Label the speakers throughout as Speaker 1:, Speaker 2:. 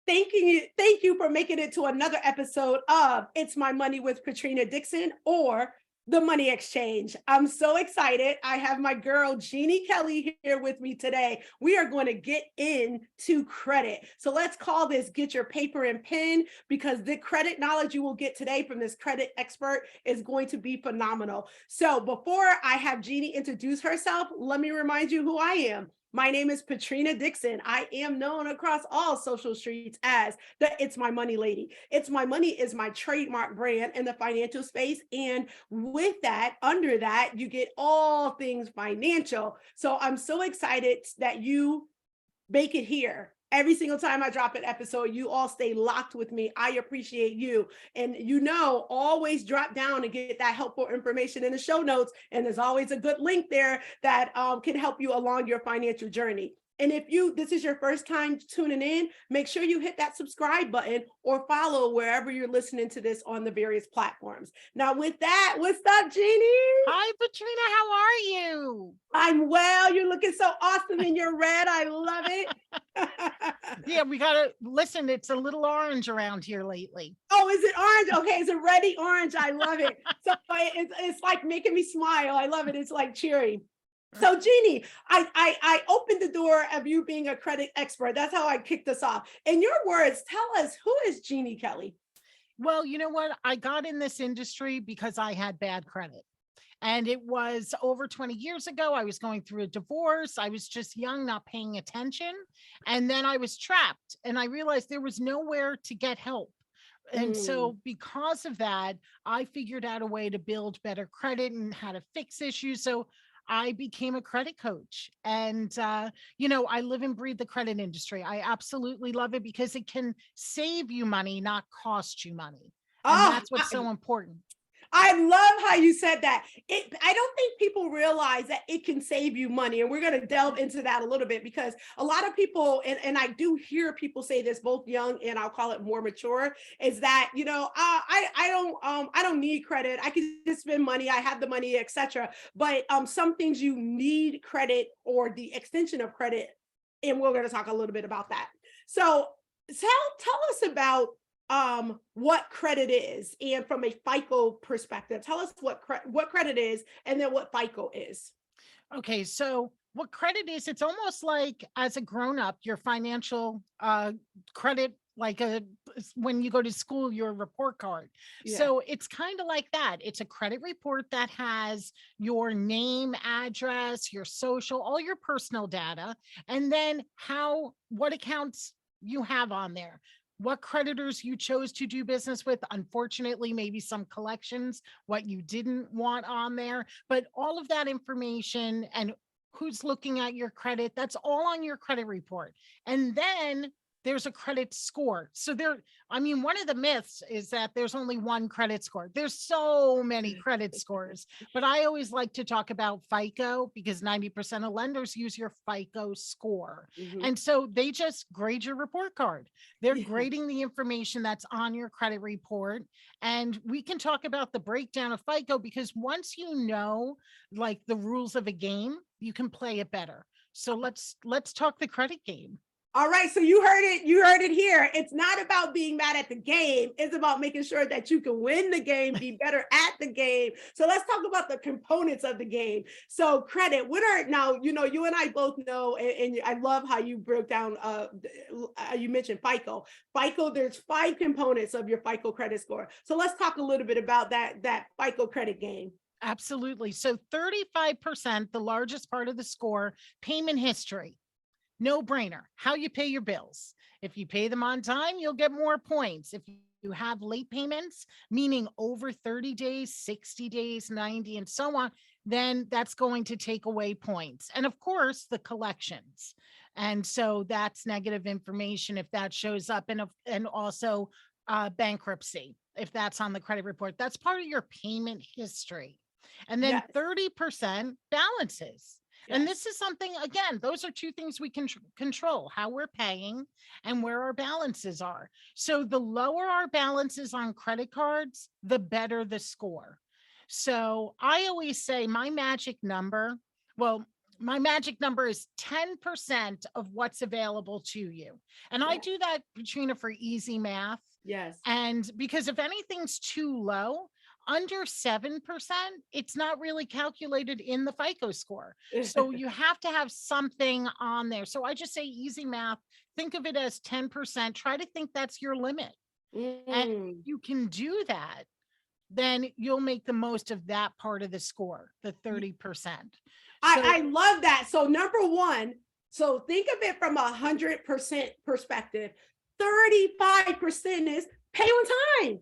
Speaker 1: Thank you for making it to another episode of It's My Money with Patrina Dixon, or the Money Exchange. I'm so excited. I have my girl Jeanne Kelly here with me today. We are going to get into credit. So let's call this Get Your Paper and Pen, because the credit knowledge you will get today from this credit expert is going to be phenomenal. So before I have Jeanne introduce herself, let me remind you who I am. My name is Patrina Dixon. I am known across all social streets as the It's My Money lady. It's My Money is my trademark brand in the financial space. And with that, under that, you get all things financial. So I'm so excited that you make it here. Every single time I drop an episode, you all stay locked with me. I appreciate you. And always drop down and get that helpful information in the show notes. And there's always a good link there that can help you along your financial journey. And if this is your first time tuning in, make sure you hit that subscribe button or follow wherever you're listening to this on the various platforms. Now, with that, what's up, Jeanne?
Speaker 2: Hi, Patrina. How are you?
Speaker 1: I'm well. You're looking so awesome in your red. I love it.
Speaker 2: Yeah, we got to listen. It's a little orange around here lately.
Speaker 1: Oh, is it orange? Okay, it's a reddy orange. I love it. So it's like making me smile. I love it. It's like cheery. So Jeanne, I opened the door of you being a credit expert. That's how I kicked us off. In your words, tell us, who is Jeanne Kelly?
Speaker 2: Well, you know what? I got in this industry because I had bad credit. And it was over 20 years ago. I was going through a divorce. I was just young, not paying attention. And then I was trapped and I realized there was nowhere to get help. And so because of that, I figured out a way to build better credit and how to fix issues. So I became a credit coach, and, I live and breathe the credit industry. I absolutely love it because it can save you money, not cost you money. And that's what's so important.
Speaker 1: I love how you said that. I don't think people realize that it can save you money. And we're going to delve into that a little bit, because a lot of people, and I do hear people say this, both young and I'll call it more mature, is that, I don't need credit. I can just spend money. I have the money, etc. But some things you need credit, or the extension of credit. And we're going to talk a little bit about that. So tell us about what credit is, and from a FICO perspective, tell us what credit is, and then what FICO is.
Speaker 2: Okay, so what credit is, it's almost like, as a grown-up, your financial credit, like when you go to school, your report card. Yeah. So it's kind of like that. It's a credit report that has your name, address, your social, all your personal data, and then what accounts you have on there, what creditors you chose to do business with. Unfortunately, maybe some collections, what you didn't want on there, but all of that information and who's looking at your credit, that's all on your credit report. And then there's a credit score. So one of the myths is that there's only one credit score. There's so many credit scores, but I always like to talk about FICO, because 90% of lenders use your FICO score. Mm-hmm. And so they just grade your report card. They're grading the information that's on your credit report. And we can talk about the breakdown of FICO, because once you know, like, the rules of a game, you can play it better. So let's talk the credit game.
Speaker 1: All right, so you heard it here. It's not about being mad at the game. It's about making sure that you can win the game, be better at the game. So let's talk about the components of the game. So credit, you and I both know, and I love how you broke down, you mentioned FICO. FICO, there's 5 components of your FICO credit score. So let's talk a little bit about that FICO credit game.
Speaker 2: Absolutely. So 35%, the largest part of the score, payment history. No brainer. How you pay your bills. If you pay them on time, you'll get more points. If you have late payments, meaning over 30 days, 60 days, 90, and so on, then that's going to take away points. And of course, the collections. And so that's negative information if that shows up, and also bankruptcy, if that's on the credit report. That's part of your payment history. And then 30% balances. And this is something, again, those are 2 things we can control: how we're paying and where our balances are. So the lower our balances on credit cards, the better the score. So I always say my magic number, well, my magic number is 10% of what's available to you. And I
Speaker 1: Yeah.
Speaker 2: do that, Patrina, for easy math.
Speaker 1: Yes.
Speaker 2: And because if anything's too low, under 7%, it's not really calculated in the FICO score. So you have to have something on there. So I just say easy math, think of it as 10%, try to think that's your limit. And if
Speaker 1: Mm.
Speaker 2: you can do that, then you'll make the most of that part of the score, the 30%.
Speaker 1: I
Speaker 2: So
Speaker 1: love that. So number one, so think of it from 100% perspective. 35% is pay on time.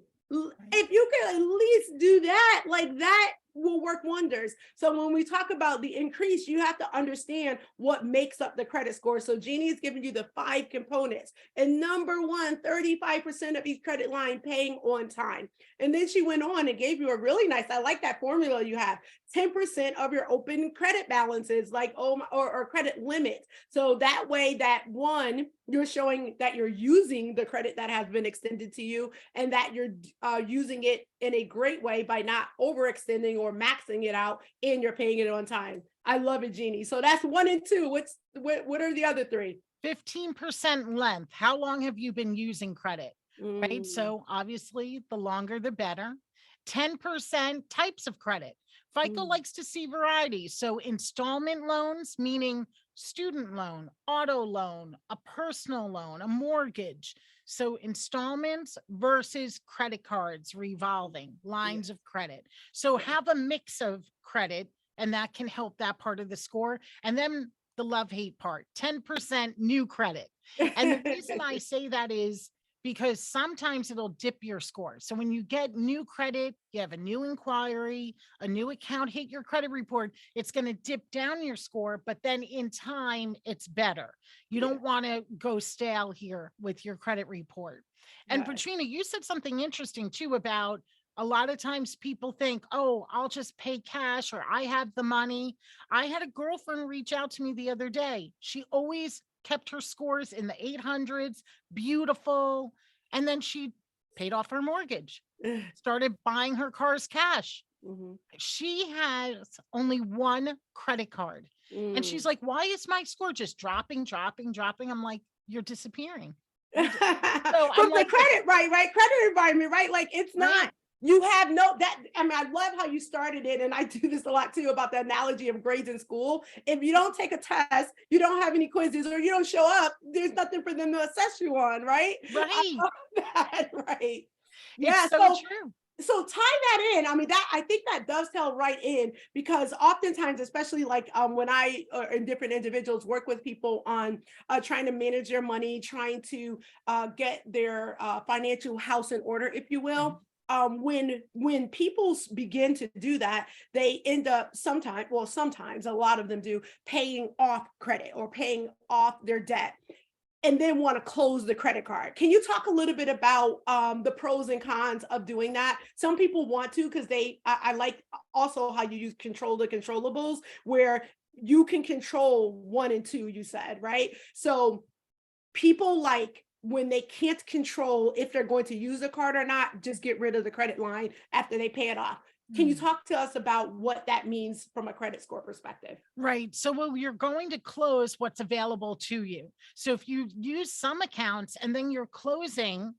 Speaker 1: If you can at least do that, like that will work wonders. So when we talk about the increase, you have to understand what makes up the credit score. So Jeannie is giving you the 5 components. And number one, 35% of each credit line paying on time. And then she went on and gave you a really nice, I like that formula you have. 10% of your open credit balances, like or credit limit. So that way, that one, you're showing that you're using the credit that has been extended to you, and that you're using it in a great way by not overextending or maxing it out, and you're paying it on time. I love it, Jeannie. So that's 1 and 2. What are the other 3?
Speaker 2: 15% length. How long have you been using credit? Right.
Speaker 1: Mm,
Speaker 2: So obviously, the longer, the better. 10% types of credit. FICO
Speaker 1: mm,
Speaker 2: likes to see variety. So installment loans, meaning student loan, auto loan, a personal loan, a mortgage. So installments versus credit cards, revolving
Speaker 1: yeah,
Speaker 2: lines of credit. So
Speaker 1: yeah.
Speaker 2: have a mix of credit, and that can help that part of the score. And then the love hate part, 10% new credit. And the reason I say that is because sometimes it'll dip your score. So when you get new credit, you have a new inquiry, a new account hit your credit report, it's going to dip down your score, but then in time, it's better. You
Speaker 1: Yeah,
Speaker 2: don't want to go stale here with your credit report. And
Speaker 1: yeah.
Speaker 2: Patrina, you said something interesting too about a lot of times people think, oh, I'll just pay cash or I have the money. I had a girlfriend reach out to me the other day. She always kept her scores in the 800s, beautiful. And then she paid off her mortgage, started buying her cars cash.
Speaker 1: Mhm,
Speaker 2: She has only one credit card. And she's
Speaker 1: mm.
Speaker 2: like, why is my score just dropping, dropping, dropping? I'm like, you're disappearing.
Speaker 1: From
Speaker 2: So I'm
Speaker 1: the
Speaker 2: like,
Speaker 1: credit, right? Credit environment, right? Like it's
Speaker 2: right,
Speaker 1: not, you have no that. I mean, I love how you started it, and I do this a lot too about the analogy of grades in school. If you don't take a test, you don't have any quizzes, or you don't show up, there's nothing for them to assess you on, right? I
Speaker 2: right.
Speaker 1: love that, right?
Speaker 2: It's
Speaker 1: Yeah.
Speaker 2: so true.
Speaker 1: So tie that in. I mean, that I think that dovetail right in, because oftentimes, especially like when I and different individuals work with people on trying to manage their money, trying to get their financial house in order, if you
Speaker 2: Right.
Speaker 1: will. When people begin to do that, they end up sometimes, well, sometimes a lot of them do, paying off credit or paying off their debt, and then want to close the credit card. Can you talk a little bit about the pros and cons of doing that? Some people want to because I like also how you use control the controllables, where you can control 1 and 2, you said, right? So people like when they can't control if they're going to use a card or not, just get rid of the credit line after they pay it off. Can you
Speaker 2: Hmm.
Speaker 1: talk to us about what that means from a credit score perspective?
Speaker 2: Right. So, well, you're going to close what's available to you. So, if you use some accounts and then you're closing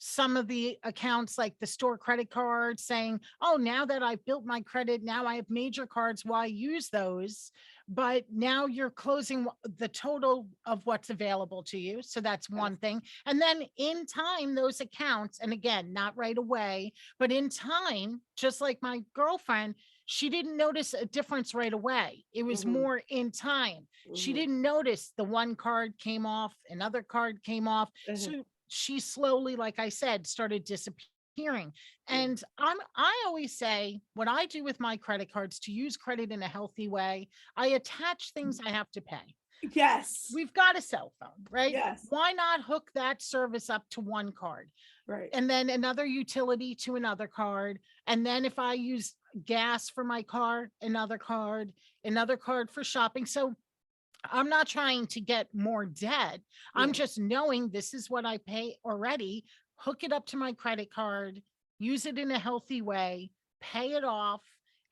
Speaker 2: some of the accounts like the store credit card, saying, oh, now that I've built my credit, now I have major cards, why use those? But now you're closing the total of what's available to you. So, that's
Speaker 1: Yes.
Speaker 2: one thing. And then in time, those accounts, and again, not right away, but in time, just like my girlfriend, she didn't notice a difference right away. It was
Speaker 1: Mhm,
Speaker 2: more in time. She
Speaker 1: mhm,
Speaker 2: didn't notice the one card came off, another card came off.
Speaker 1: mhm.
Speaker 2: So she slowly, like I said, started disappearing.
Speaker 1: Yeah.
Speaker 2: And I always say what I do with my credit cards to use credit in a healthy way, I attach things I have to pay.
Speaker 1: Yes.
Speaker 2: We've got a cell phone, right?
Speaker 1: Yes.
Speaker 2: Why not hook that service up to one card?
Speaker 1: Right.
Speaker 2: And then another utility to another card. And then if I use gas for my car, another card for shopping. So I'm not trying to get more debt. I'm
Speaker 1: Yeah.
Speaker 2: just knowing this is what I pay already, hook it up to my credit card, use it in a healthy way, pay it off.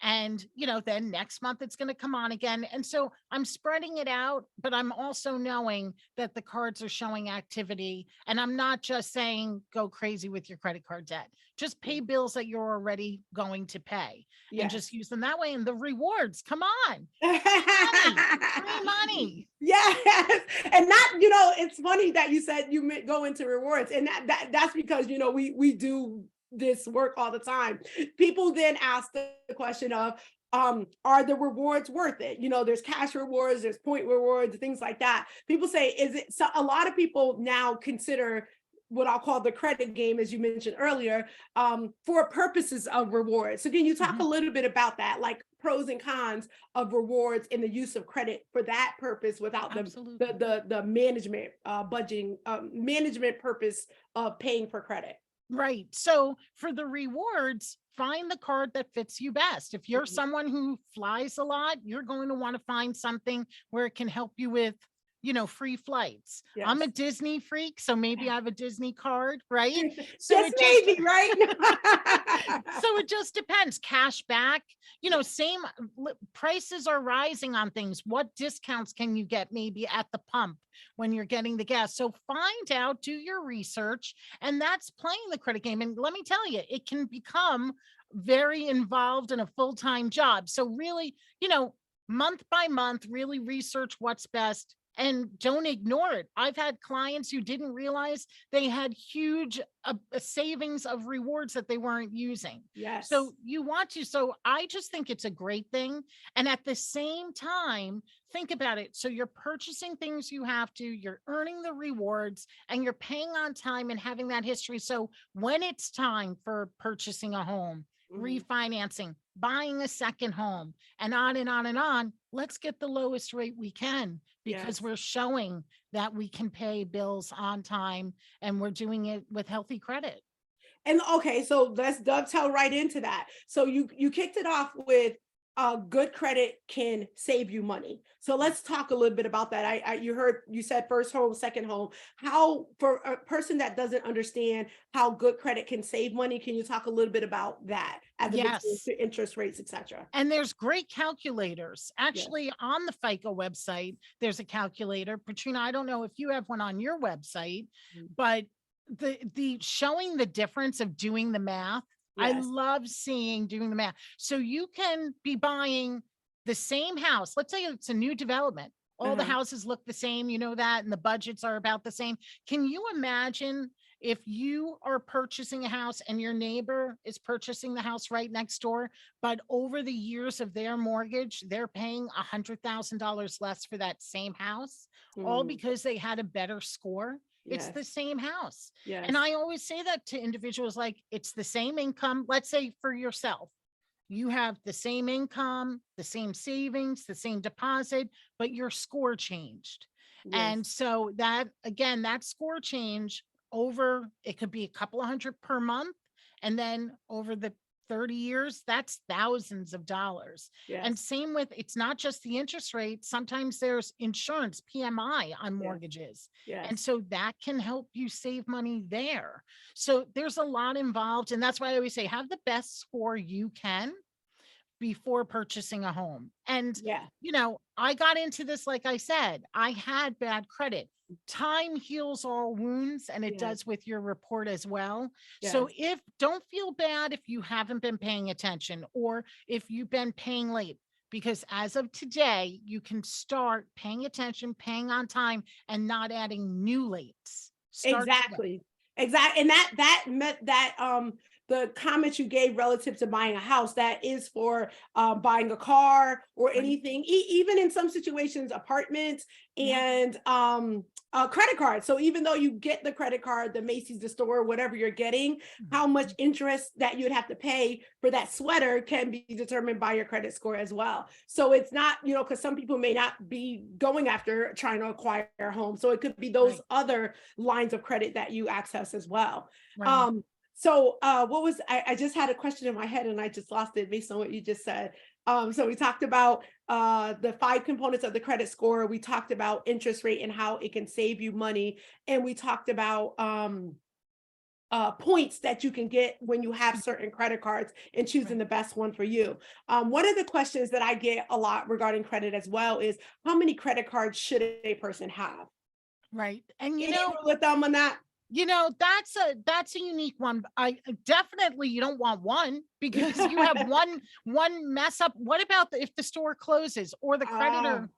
Speaker 2: And, then next month it's going to come on again. And so I'm spreading it out, but I'm also knowing that the cards are showing activity. And I'm not just saying go crazy with your credit card debt. Just pay bills that you're already going to pay and just
Speaker 1: Yes.
Speaker 2: use them that way. And the rewards, come on, money, free money.
Speaker 1: Yes. And that, it's funny that you said you go into rewards, and that's because, we do this work all the time. People then ask the question of, are the rewards worth it? There's cash rewards, there's point rewards, things like that. People say, is it? So a lot of people now consider what I'll call the credit game, as you mentioned earlier, for purposes of rewards. So can you talk a little bit about that, like pros and cons of rewards and the use of credit for that purpose without the management budgeting, management purpose of paying for credit?
Speaker 2: Right. So for the rewards, find the card that fits you best. If you're someone who flies a lot, you're going to want to find something where it can help you with, free flights.
Speaker 1: Yes.
Speaker 2: I'm a Disney freak, so maybe I have a Disney card, right? So
Speaker 1: just maybe, right?
Speaker 2: So it just depends. Cash back, same prices are rising on things. What discounts can you get maybe at the pump when you're getting the gas? So find out, do your research, and that's playing the credit game. And let me tell you, it can become very involved in a full-time job. So really, month by month, really research what's best and don't ignore it. I've had clients who didn't realize they had huge savings of rewards that they weren't using.
Speaker 1: Yes.
Speaker 2: So you want to. So I just think it's a great thing. And at the same time, think about it. So you're purchasing things you have to, you're earning the rewards, and you're paying on time and having that history. So when it's time for purchasing a home, refinancing, buying a second home, and on and on and on, let's get the lowest rate we can, because we're showing that we can pay bills on time and we're doing it with healthy credit.
Speaker 1: And okay, so let's dovetail right into that. So you kicked it off with good credit can save you money. So let's talk a little bit about that. You said first home, second home. How, for a person that doesn't understand how good credit can save money, can you talk a little bit about that as it pertains to interest rates, etc.?
Speaker 2: And there's great calculators. Actually, on the FICO website, there's a calculator. Patrina, I don't know if you have one on your website, but the showing the difference of doing the math. I love doing the math. So you can be buying the same house. Let's say it's a new development. All the houses look the same, that, and the budgets are about the same. Can you imagine if you are purchasing a house and your neighbor is purchasing the house right next door, but over the years of their mortgage, they're paying $100,000 less for that same house, all because they had a better score? It's the same house. And I always say that to individuals, like, it's the same income. Let's say for yourself, you have the same income, the same savings, the same deposit, but your score changed. And so that, again, that score change it could be a couple of hundred per month. And then over the 30 years, that's thousands of dollars. And same with, it's not just the interest rate. Sometimes there's insurance, PMI on mortgages. And so that can help you save money there. So there's a lot involved. And that's why I always say, have the best score you can before purchasing a home. And, I got into this, like I said, I had bad credit. Time heals all wounds, and it does with your report as well. So don't feel bad if you haven't been paying attention or if you've been paying late, because as of today, you can start paying attention, paying on time, and not adding new lates.
Speaker 1: Exactly. And that the comments you gave relative to buying a house, that is for buying a car or anything, even in some situations, apartments and credit cards. So even though you get the credit card, the Macy's, the store, whatever you're getting, how much interest that you'd have to pay for that sweater can be determined by your credit score as well. So it's not, because some people may not be going after trying to acquire a home. So it could be those other lines of credit that you access as well. So I just had a question in my head and I just lost it based on what you just said. So we talked about the 5 components of the credit score. We talked about interest rate and how it can save you money. And we talked about points that you can get when you have certain credit cards and choosing the best one for you. One of the questions that I get a lot regarding credit as well is how many credit cards should a person have?
Speaker 2: Right. And
Speaker 1: Any rule of thumb on that?
Speaker 2: that's a unique one. I definitely, you don't want one, because you have one mess up. What about if the store closes or the
Speaker 1: Ah,
Speaker 2: creditor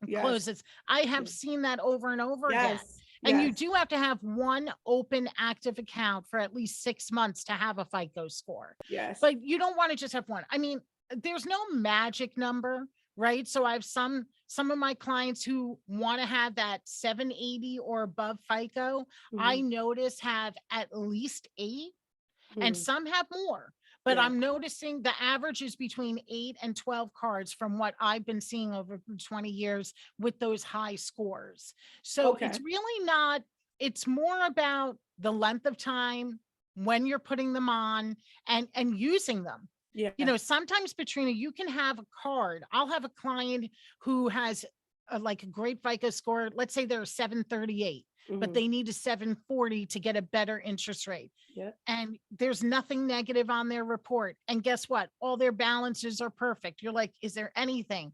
Speaker 1: yes,
Speaker 2: closes? I have
Speaker 1: yes,
Speaker 2: seen that over and over again.
Speaker 1: yes,
Speaker 2: And you
Speaker 1: yes,
Speaker 2: do have to have one open active account for at least 6 months to have a FICO score.
Speaker 1: yes.
Speaker 2: But you don't want to just have one. I mean, there's no magic number, right? So I have some of my clients who want to have that 780 or above FICO. I
Speaker 1: Mhm,
Speaker 2: notice have at least 8, and
Speaker 1: mhm.
Speaker 2: some have more. But
Speaker 1: Yeah.
Speaker 2: I'm noticing the average is between 8 and 12 cards from what I've been seeing over 20 years with those high scores. So
Speaker 1: Okay.
Speaker 2: it's really not, it's more about the length of time when you're putting them on and using them.
Speaker 1: Yeah.
Speaker 2: Sometimes, Patrina, you can have a card. I'll have a client who has like a great FICO score. Let's say they're 738, but
Speaker 1: Mhm.
Speaker 2: they need a 740 to get a better interest rate,
Speaker 1: Yeah.
Speaker 2: and there's nothing negative on their report. And guess what? All their balances are perfect. You're like, is there anything?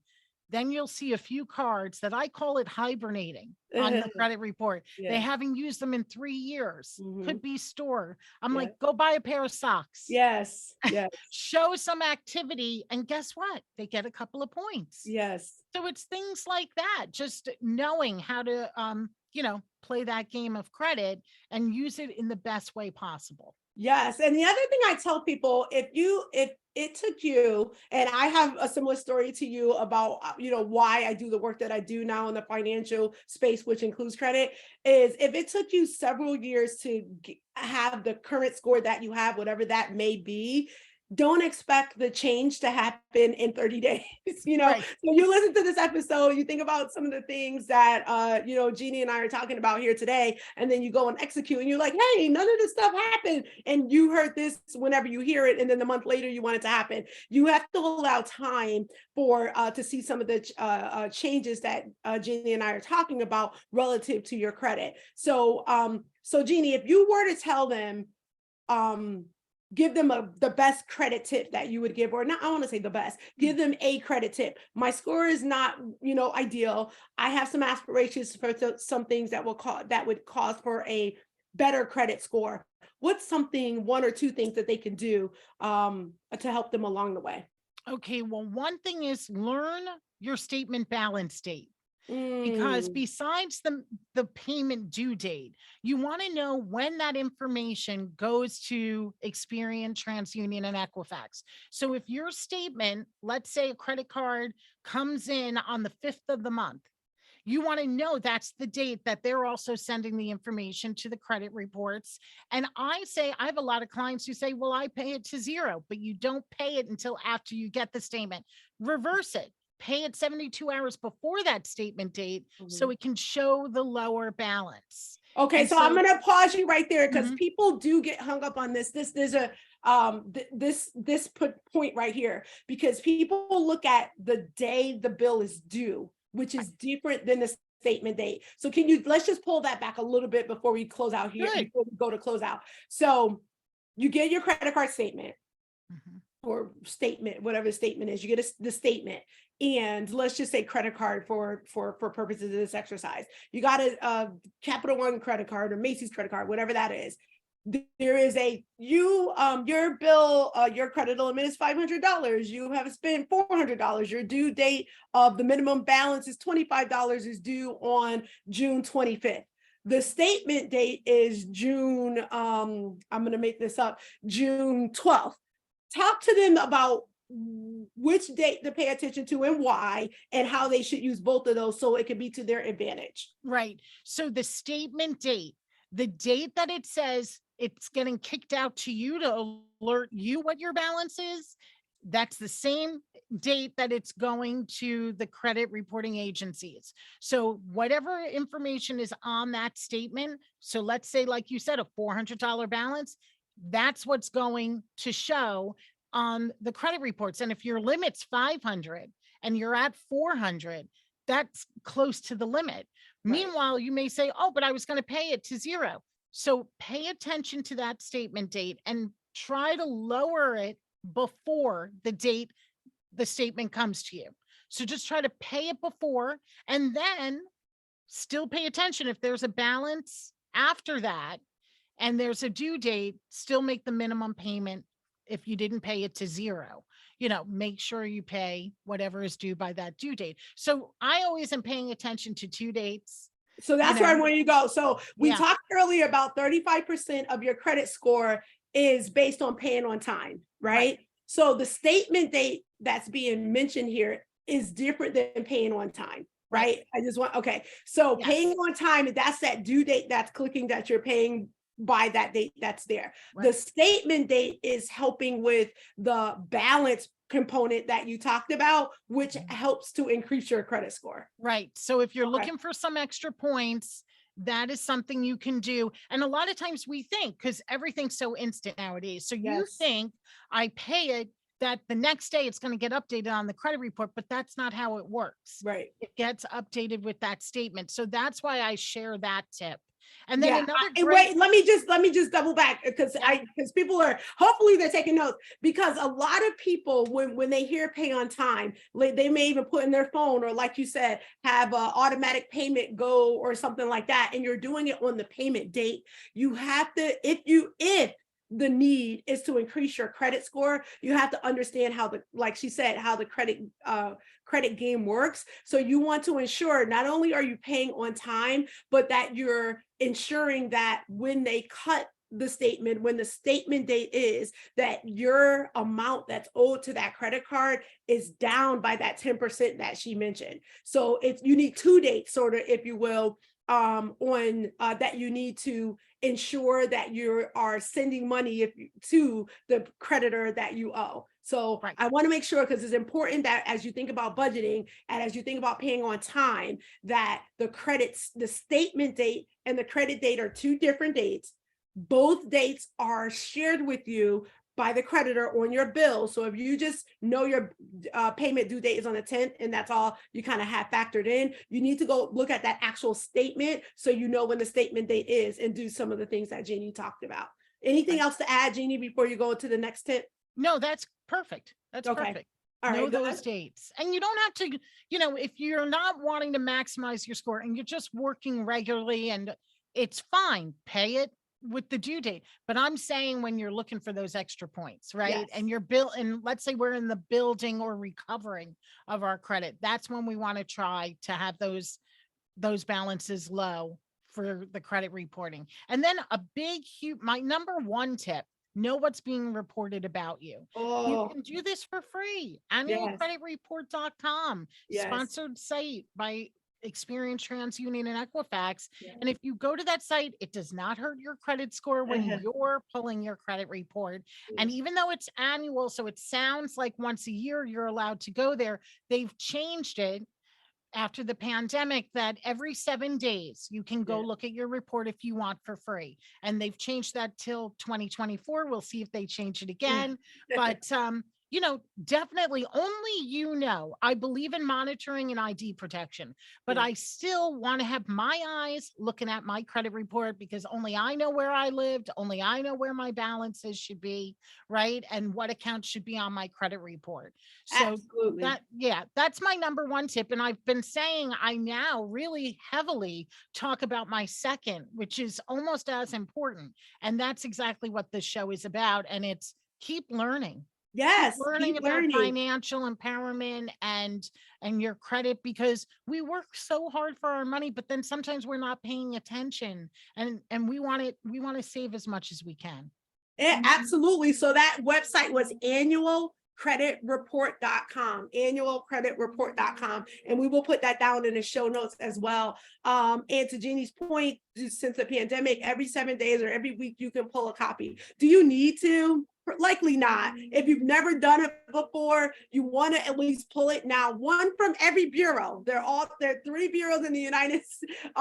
Speaker 2: Then you'll see a few cards that I call it hibernating on the credit report. They
Speaker 1: Yeah.
Speaker 2: haven't used them in 3 years.
Speaker 1: Mhm.
Speaker 2: Could be store. I'm
Speaker 1: Yeah.
Speaker 2: like, go buy a pair of socks,
Speaker 1: Yes. Yes.
Speaker 2: show some activity, and guess what? They get a couple of points.
Speaker 1: Yes.
Speaker 2: So it's things like that, just knowing how to play that game of credit and use it in the best way possible.
Speaker 1: Yes. And the other thing I tell people, if it took you, and I have a similar story to you about, why I do the work that I do now in the financial space, which includes credit, is if it took you several years to have the current score that you have, whatever that may be, don't expect the change to happen in 30 days.
Speaker 2: Right.
Speaker 1: So you listen to this episode, you think about some of the things that Jeannie and I are talking about here today, and then you go and execute and you're like, hey, none of this stuff happened. And you heard this whenever you hear it, and then the month later you want it to happen. You have to allow time for to see some of the changes that Jeannie and I are talking about relative to your credit. So Jeannie, if you were to tell them, um, give them the best credit tip that you would give, or not, I want to say the best, give them a credit tip. My score is not, ideal. I have some aspirations for some things that would cause for a better credit score. What's something, one or two things that they can do to help them along the way?
Speaker 2: Okay. Well, one thing is learn your statement balance date. Because
Speaker 1: Mm,
Speaker 2: besides the payment due date, you want to know when that information goes to Experian, TransUnion, and Equifax. So if your statement, let's say a credit card comes in on the 5th of the month, you want to know that's the date that they're also sending the information to the credit reports. And I say, I have a lot of clients who say, well, I pay it to zero, but you don't pay it until after you get the statement. Reverse it. Pay it 72 hours before that statement date so
Speaker 1: mhm.
Speaker 2: it can show the lower balance.
Speaker 1: Okay,
Speaker 2: And
Speaker 1: so I'm
Speaker 2: so,
Speaker 1: gonna pause you right there because
Speaker 2: mhm,
Speaker 1: people do get hung up on this. There's a this point right here, because people look at the day the bill is due, which is different than the statement date. So let's just pull that back a little bit before we close out here,
Speaker 2: good.
Speaker 1: before we go to close out. So you get your credit card statement
Speaker 2: Mhm.
Speaker 1: or statement, whatever the statement is, you get the statement. And let's just say credit card for purposes of this exercise. You got a Capital One credit card or Macy's credit card, whatever that is. There is your bill, your credit limit is $500. You have spent $400. Your due date of the minimum balance is $25, is due on June 25th. The statement date is June, I'm going to make this up, June 12th. Talk to them about which date to pay attention to and why, and how they should use both of those so it can be to their advantage.
Speaker 2: Right. So the statement date, the date that it says it's getting kicked out to you to alert you what your balance is, that's the same date that it's going to the credit reporting agencies. So whatever information is on that statement, so let's say, like you said, a $400 balance, that's what's going to show on the credit reports. And if your limit's 500 and you're at 400, that's close to the limit.
Speaker 1: Right.
Speaker 2: Meanwhile, you may say, oh, but I was going to pay it to zero. So pay attention to that statement date and try to lower it before the date the statement comes to you. So just try to pay it before, and then still pay attention. If there's a balance after that and there's a due date, still make the minimum payment if you didn't pay it to zero. Make sure you pay whatever is due by that due date. So I always am paying attention to due dates.
Speaker 1: So that's where I want you to go. So we
Speaker 2: Yeah.
Speaker 1: talked earlier about 35% of your credit score is based on paying on time, right? So the statement date that's being mentioned here is different than paying on time, right? I just want, okay. So paying on time, that's that due date that's clicking that you're paying by that date that's there. The statement date is helping with the balance component that you talked about, which helps to increase your credit score.
Speaker 2: Right. So if you're looking for some extra points, that is something you can do. And a lot of times we think, because everything's so instant nowadays. So you think I pay it, that the next day it's going to get updated on the credit report, but that's not how it works.
Speaker 1: Right.
Speaker 2: It gets updated with that statement. So that's why I share that tip. And then
Speaker 1: wait, let me just double back because people are, hopefully they're taking notes, because a lot of people when they hear pay on time, they may even put in their phone, or like you said, have a automatic payment go or something like that, and you're doing it on the payment date. You have to, if the need is to increase your credit score, you have to understand how like she said, how the credit game works. So you want to ensure not only are you paying on time, but that you're ensuring that when they cut the statement, when the statement date is, that your amount that's owed to that credit card is down by that 10% that she mentioned. So you need two dates, sort of, if you will, on that you need to ensure that you are sending money to the creditor that you owe. So I want to make sure, because it's important that as you think about budgeting and as you think about paying on time, that the statement date and the credit date are two different dates. Both dates are shared with you by the creditor on your bill. So if you just know your payment due date is on the 10th and that's all you kind of have factored in, you need to go look at that actual statement so you know when the statement date is, and do some of the things that Jeannie talked about. Anything else to add, Jeannie, before you go to the next tip?
Speaker 2: No, that's perfect. That's perfect.
Speaker 1: All right,
Speaker 2: know those dates. And you don't have to, if you're not wanting to maximize your score and you're just working regularly, and it's fine, pay it with the due date. But I'm saying when you're looking for those extra points, right? And you're and let's say we're in the building or recovering of our credit, that's when we want to try to have those balances low for the credit reporting. And then my number one tip: know what's being reported about you. You can do this for free. Annualcreditreport.com, sponsored site by Experience, TransUnion, and Equifax. And if you go to that site, it does not hurt your credit score when you're pulling your credit report. And even though it's annual, so it sounds like once a year you're allowed to go there, they've changed it after the pandemic that every 7 days you can go look at your report if you want, for free. And they've changed that till 2024. We'll see if they change it again. But definitely only, I believe in monitoring and ID protection, but I still want to have my eyes looking at my credit report, because only I know where I lived, only I know where my balances should be, right? And what accounts should be on my credit report. So that's my number one tip. And I've been saying I now really heavily talk about my second, which is almost as important. And that's exactly what this show is about. And it's keep learning.
Speaker 1: Yes,
Speaker 2: keep learning about financial empowerment and your credit, because we work so hard for our money, but then sometimes we're not paying attention, and we want to save as much as we can.
Speaker 1: Yeah, absolutely. So that website was annualcreditreport.com, annualcreditreport.com. And we will put that down in the show notes as well. And to Jeannie's point, since the pandemic, every 7 days or every week, you can pull a copy. Do you need to? Likely not. If you've never done it before, you want to at least pull it now. One from every bureau. There are 3 bureaus in the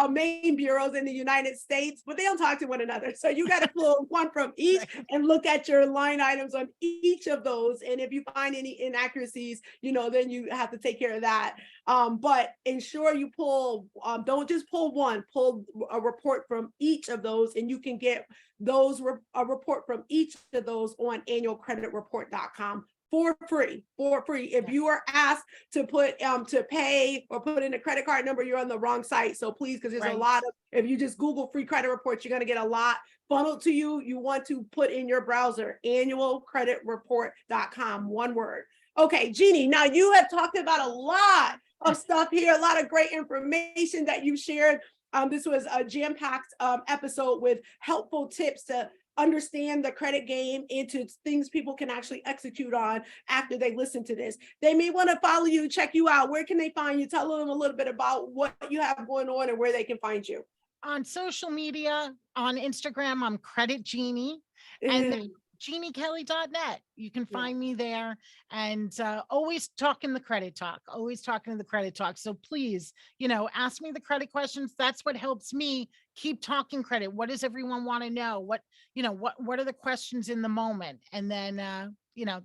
Speaker 1: main bureaus in the United States, but they don't talk to one another. So you got to pull one from each and look at your line items on each of those. And if you find any inaccuracies, then you have to take care of that. But ensure you pull, don't just pull one, pull a report from each of those, and you can get a report from each of those on annualcreditreport.com for free. If you are asked to put to pay or put in a credit card number, you're on the wrong site. So please, because there's a lot of, if you just Google free credit reports, you're going to get a lot funneled to you. You want to put in your browser annualcreditreport.com, one word. Okay, Jeanne, now you have talked about a lot of stuff here, a lot of great information that you shared. This was a jam-packed episode with helpful tips to understand the credit game into things people can actually execute on after they listen to this. They may want to follow you, check you out. Where can they find you? Tell them a little bit about what you have going on and where they can find you.
Speaker 2: On social media, on Instagram, I'm Credit Jeanne, and then JeanneKelly.net. You can find me there, and always talking the credit talk, always talking to the credit talk. So please, ask me the credit questions. That's what helps me keep talking credit. What does everyone want to know? What are the questions in the moment? And then,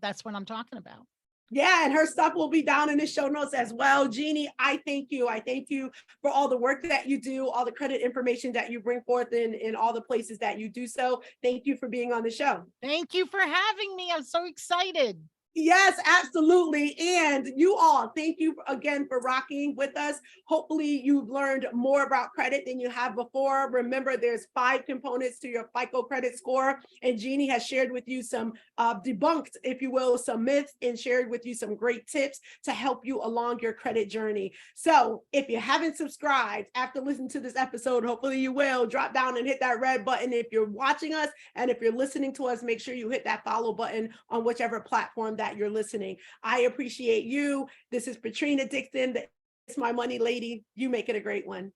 Speaker 2: that's what I'm talking about.
Speaker 1: Yeah, and her stuff will be down in the show notes as well. Jeanne, I thank you. I thank you for all the work that you do, all the credit information that you bring forth in all the places that you do so. Thank you for being on the show.
Speaker 2: Thank you for having me. I'm so excited.
Speaker 1: Yes, absolutely. And you all, thank you again for rocking with us. Hopefully you've learned more about credit than you have before. Remember, there's 5 components to your FICO credit score. And Jeanne has shared with you some debunked, if you will, some myths, and shared with you some great tips to help you along your credit journey. So if you haven't subscribed after listening to this episode, hopefully you will, drop down and hit that red button. If you're watching us and if you're listening to us, make sure you hit that follow button on whichever platform that you're listening. I appreciate you. This is Patrina Dixon, the It's My Money lady. You make it a great one.